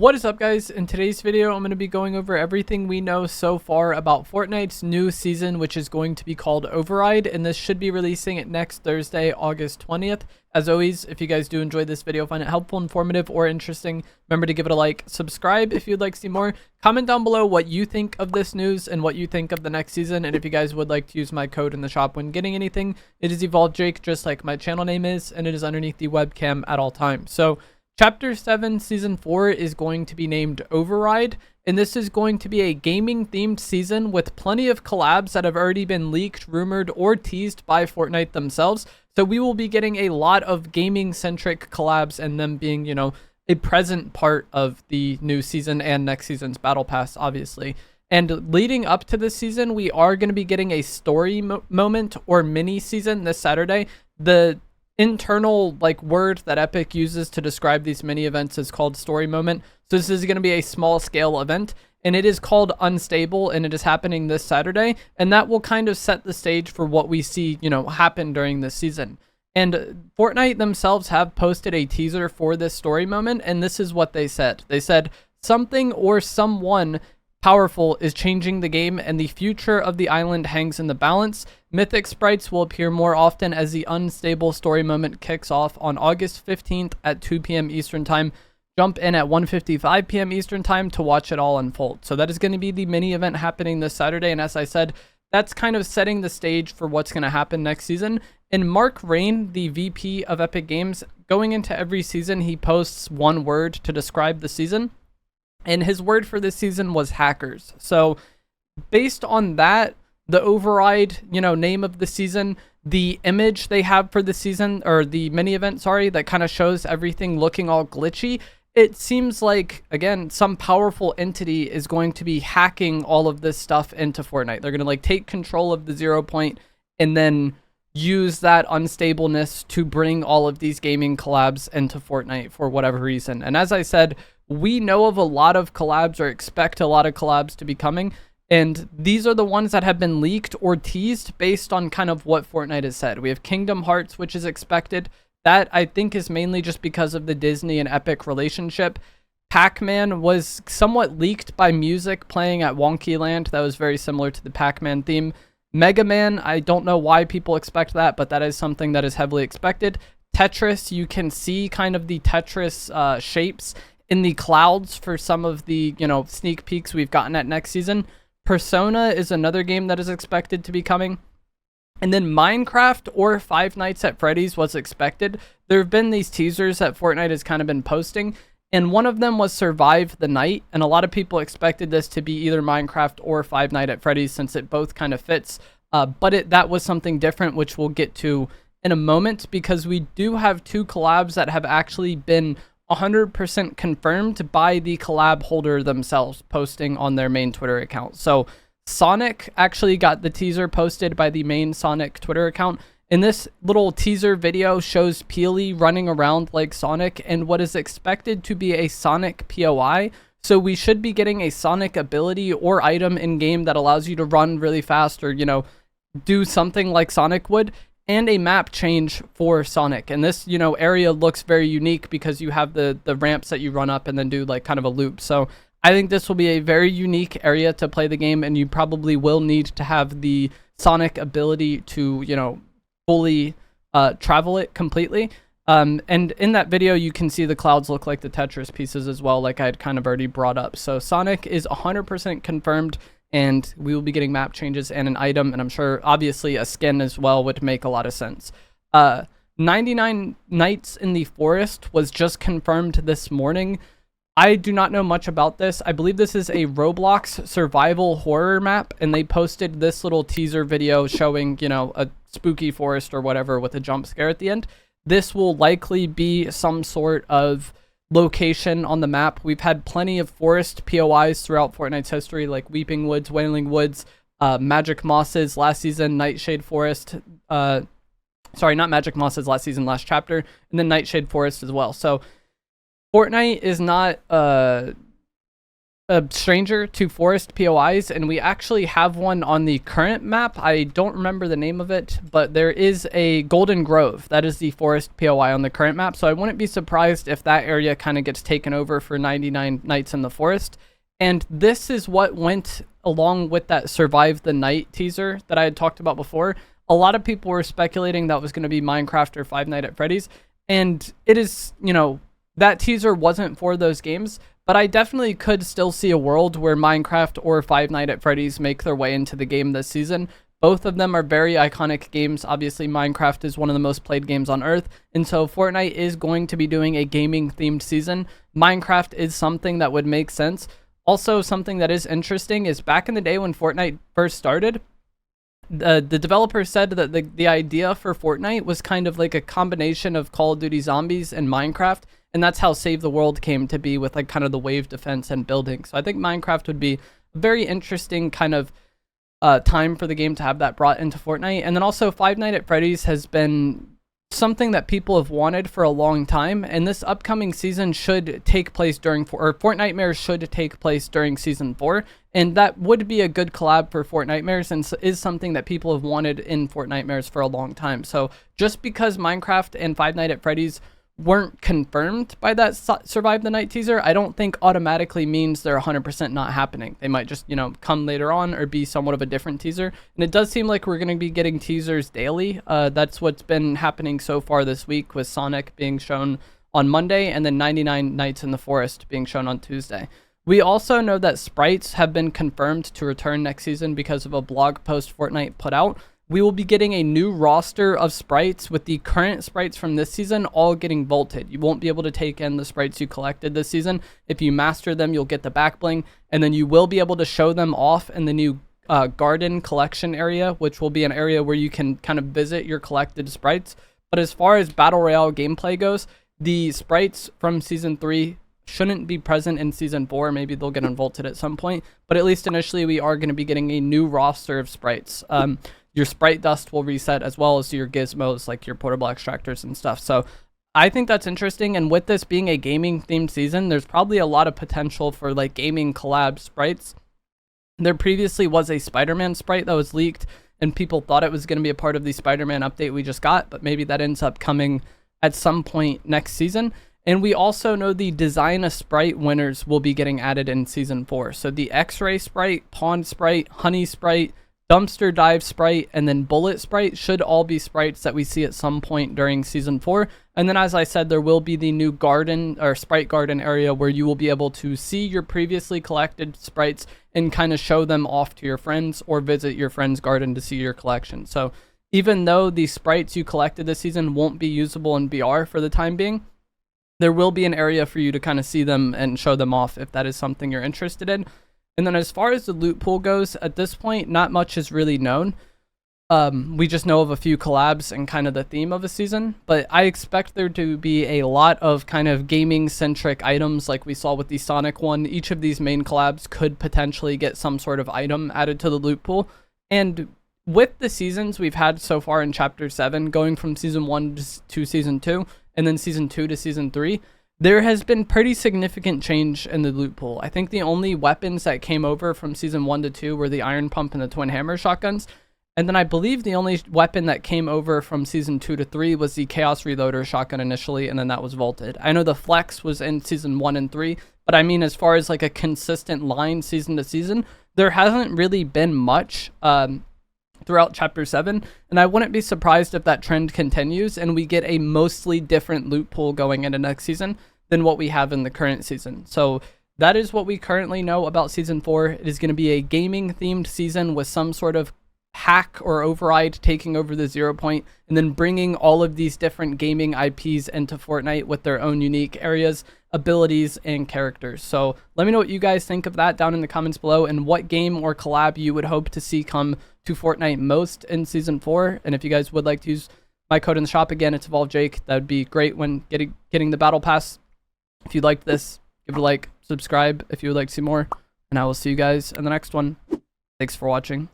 What is up, guys? In today's video, I'm going to be going over everything we know so far about Fortnite's new season, which is going to be called Override, and this should be releasing it next Thursday, August 20th. As always, if you guys do enjoy this video, find it helpful, informative, or interesting, remember to give it a like, subscribe if you'd like to see more, comment down below what you think of this news and what you think of the next season, and if you guys would like to use my code in the shop when getting anything, it is EvolvedJake, just like my channel name is, and it is underneath the webcam at all times. So, Chapter 7 Season 4 is going to be named Override, and this is going to be a gaming-themed season with plenty of collabs that have already been leaked, rumored, or teased by Fortnite themselves. So we will be getting a lot of gaming-centric collabs and them being, you know, a present part of the new season and next season's Battle Pass, obviously. And leading up to this season, we are going to be getting a story moment or mini-season this Saturday. The internal word that Epic uses to describe these mini events is called story moment. So this is going to be a small scale event, and it is called Unstable, and it is happening this Saturday, and that will kind of set the stage for what we see, you know, happen during this season. And Fortnite themselves have posted a teaser for this story moment, and this is what they said. They said something or someone powerful is changing the game, and the future of the island hangs in the balance. Mythic sprites will appear more often as the unstable story moment kicks off on August 15th at 2 p.m. Eastern Time. Jump in at 1:55 p.m. Eastern Time to watch it all unfold. So that is going to be the mini event happening this Saturday, and as I said, that's kind of setting the stage for what's going to happen next season. And Mark Rain, the VP of Epic Games, going into every season, he posts one word to describe the season. And his word for this season was hackers. So based on that, the Override, you know, name of the season, the image they have for the season, or the mini event, sorry, that kind of shows everything looking all glitchy, it seems like, again, some powerful entity is going to be hacking all of this stuff into Fortnite. They're going to take control of the 0 point and then use that unstableness to bring all of these gaming collabs into Fortnite for whatever reason. And as I said, we know of a lot of collabs, or expect a lot of collabs to be coming, and these are the ones that have been leaked or teased based on kind of what Fortnite has said. We have Kingdom Hearts, which is expected. That, I think, is mainly just because of the Disney and Epic relationship. Pac Man was somewhat leaked by music playing at Wonky Land. That was very similar to the Pac Man theme. Mega Man, I don't know why people expect that, but that is something that is heavily expected. Tetris, you can see kind of the Tetris shapes in the clouds for some of the, you know, sneak peeks we've gotten at next season. Persona is another game that is expected to be coming. And then Minecraft or Five Nights at Freddy's was expected. There have been these teasers that Fortnite has kind of been posting, and one of them was Survive the Night, and a lot of people expected this to be either Minecraft or Five Nights at Freddy's since it both kind of fits. But that was something different, which we'll get to in a moment, because we do have two collabs that have actually been 100% confirmed by the collab holder themselves, posting on their main Twitter account. So Sonic actually got the teaser posted by the main Sonic Twitter account, and this little teaser video shows Peely running around like Sonic and what is expected to be a Sonic POI. So we should be getting a Sonic ability or item in game that allows you to run really fast, or, you know, do something like Sonic would, and a map change for Sonic. And this, you know, area looks very unique because you have the ramps that you run up and then do like kind of a loop. So I think this will be a very unique area to play the game, and you probably will need to have the Sonic ability to, you know, fully travel it completely. And in that video, you can see the clouds look like the Tetris pieces as well, like I had kind of already brought up. So Sonic is 100% confirmed, and we will be getting map changes and an item, and I'm sure obviously a skin as well would make a lot of sense. 99 Nights in the Forest was just confirmed this morning. I do not know much about this. I believe this is a Roblox survival horror map, and they posted this little teaser video showing, you know, a spooky forest or whatever with a jump scare at the end. This will likely be some sort of location on the map. We've had plenty of forest POIs throughout Fortnite's history, like Weeping Woods, Wailing Woods, Magic Mosses last season, Nightshade Forest, sorry, not Magic Mosses last season, last chapter, and then Nightshade Forest as well. So Fortnite is not a stranger to forest POIs, and we actually have one on the current map. I don't remember the name of it, but there is a Golden Grove. That is the forest POI on the current map, so I wouldn't be surprised if that area kind of gets taken over for 99 Nights in the Forest. And this is what went along with that Survive the Night teaser that I had talked about before. A lot of people were speculating that was going to be Minecraft or Five Nights at Freddy's, and it is, you know, that teaser wasn't for those games. But I definitely could still see a world where Minecraft or Five Nights at Freddy's make their way into the game this season. Both of them are very iconic games. Obviously, Minecraft is one of the most played games on Earth, and so Fortnite is going to be doing a gaming-themed season. Minecraft is something that would make sense. Also, something that is interesting is back in the day when Fortnite first started, the developer said that the idea for Fortnite was kind of like a combination of Call of Duty Zombies and Minecraft. And that's how Save the World came to be, with like kind of the wave defense and building. So I think Minecraft would be a very interesting kind of time for the game to have that brought into Fortnite. And then also Five Nights at Freddy's has been something that people have wanted for a long time. And this upcoming season should take place during, or Fortnitemares should take place during Season 4. And that would be a good collab for Fortnitemares, and is something that people have wanted in Fortnitemares for a long time. So just because Minecraft and Five Nights at Freddy's weren't confirmed by that Survive the Night teaser, I don't think automatically means they're 100% not happening. They might just, you know, come later on or be somewhat of a different teaser. And it does seem like we're going to be getting teasers daily. That's what's been happening so far this week, with Sonic being shown on Monday and then 99 Nights in the Forest being shown on Tuesday. We also know that sprites have been confirmed to return next season because of a blog post Fortnite put out. We will be getting a new roster of sprites, with the current sprites from this season all getting vaulted. You won't be able to take in the sprites you collected this season. If you master them, you'll get the back bling, and then you will be able to show them off in the new garden collection area, which will be an area where you can kind of visit your collected sprites. But as far as Battle Royale gameplay goes, the sprites from Season 3 shouldn't be present in Season 4. Maybe they'll get unvaulted at some point, but at least initially we are going to be getting a new roster of sprites. Your sprite dust will reset, as well as your gizmos, like your portable extractors and stuff. So I think that's interesting. And with this being a gaming themed season, there's probably a lot of potential for like gaming collab sprites. There previously was a Spider-Man sprite that was leaked, and people thought it was going to be a part of the Spider-Man update we just got, but maybe that ends up coming at some point next season. And we also know the Design a Sprite winners will be getting added in Season 4. So the X-Ray Sprite, Pond Sprite, Honey Sprite, Dumpster Dive Sprite, and then Bullet Sprite should all be sprites that we see at some point during Season 4. And then, as I said, there will be the new garden or Sprite Garden area where you will be able to see your previously collected sprites and kind of show them off to your friends, or visit your friend's garden to see your collection. So even though the sprites you collected this season won't be usable in VR for the time being, there will be an area for you to kind of see them and show them off if that is something you're interested in. And then as far as the loot pool goes, at this point, not much is really known. We just know of a few collabs and kind of the theme of a season, but I expect there to be a lot of kind of gaming-centric items like we saw with the Sonic one. Each of these main collabs could potentially get some sort of item added to the loot pool. And with the seasons we've had so far in Chapter 7, going from Season 1 to Season 2, and then Season 2 to Season 3, there has been pretty significant change in the loot pool. I think the only weapons that came over from Season 1 to 2 were the Iron Pump and the Twin Hammer shotguns. And then I believe the only weapon that came over from Season 2 to 3 was the Chaos Reloader shotgun initially, and then that was vaulted. I know the Flex was in Season 1 and 3, but I mean, as far as like a consistent line season to season, there hasn't really been much throughout Chapter 7, and I wouldn't be surprised if that trend continues and we get a mostly different loot pool going into next season than what we have in the current season. So that is what we currently know about Season 4. It is going to be a gaming-themed season with some sort of hack or override taking over the 0 point, and then bringing all of these different gaming IPs into Fortnite with their own unique areas, abilities, and characters. So let me know what you guys think of that down in the comments below, and what game or collab you would hope to see come to Fortnite most in Season 4. And if you guys would like to use my code in the shop, again, it's EvolveJake. That would be great when getting the battle pass. If you liked this, give it a like, subscribe if you would like to see more, and I will see you guys in the next one. Thanks for watching.